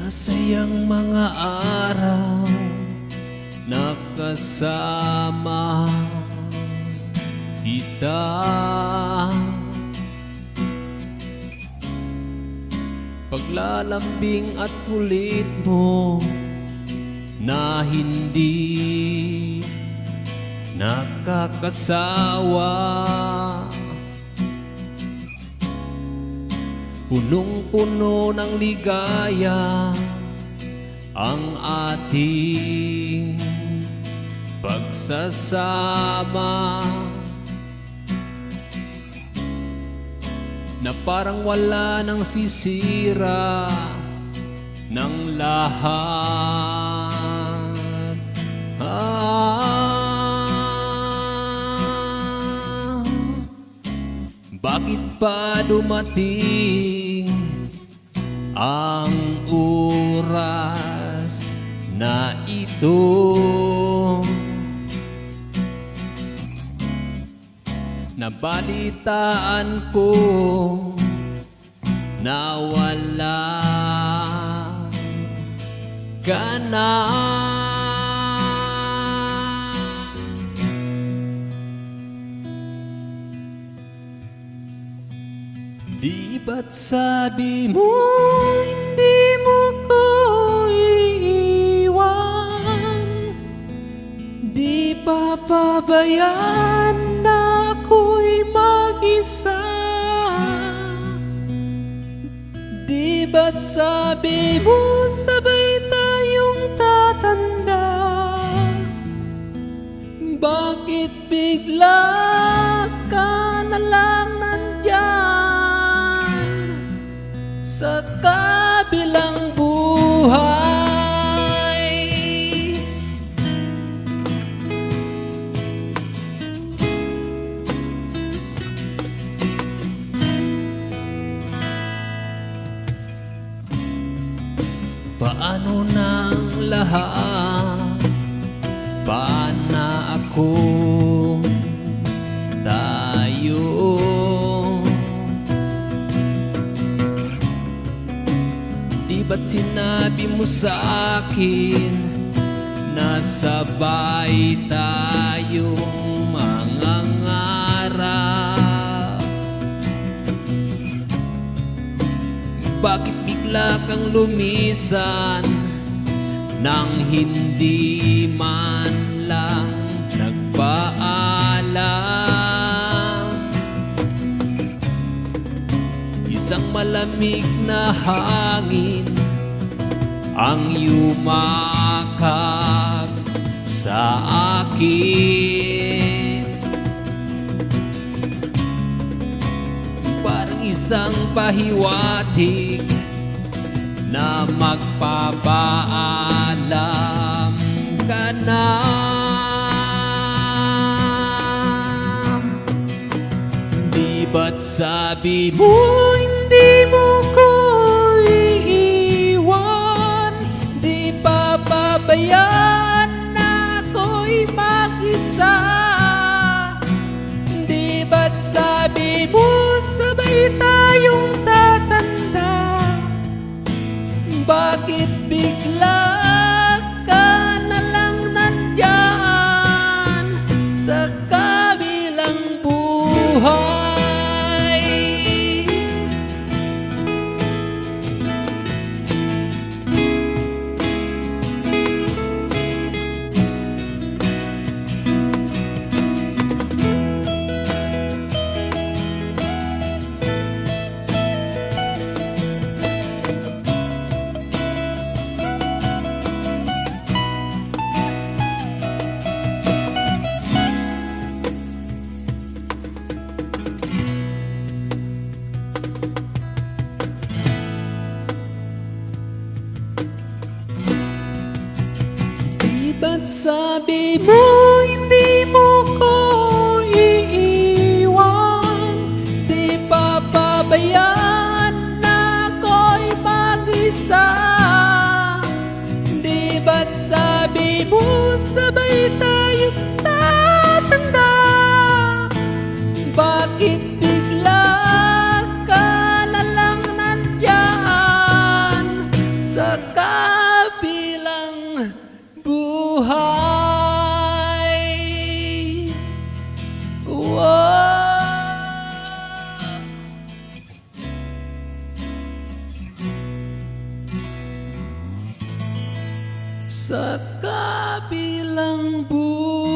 Sayang mga araw nakasama kita. Paglalambing at kulit mo na hindi nakakasawa. Punong-puno ng ligaya ang ating pagsasama, na parang wala nang sisira ng lahat. Bakit pa dumating ang oras na ito? Nabalitaan ko na wala ka na. Di ba't sabi mo hindi mo ko iiwan? Di pa pabayaan na ako'y mag-isa? Di ba't sabi mo sabay tayong tatanda? Bakit bigla ka na lang nandyan sa kabilang buhay? Paano nang lahat? Paano ako? Tayo? Di ba't sinabi mo sa akin na sabay tayong mangangarap? Bakit bigla kang lumisan nang hindi man lang nagpaalam? Isang malamig na hangin ang yumakap sa akin, parang isang pahiwatig na magpapaalam ka na. Di ba't sabi mo hindi mo ko iiwan? Di pa pabayaan na ako'y mag-isa? Di ba't sabi mo sabay tayong tatanda? Bakit bigla ka na lang nandyan sa kabilang buhay? Ba't sabi mo hindi mo ko iiwan? Di pa pabayaan na ako'y mag-isa? Di ba't sabi mo sabay tayong tatanda? Bakit bigla ka na lang nandyan sa sa kabilang buhay.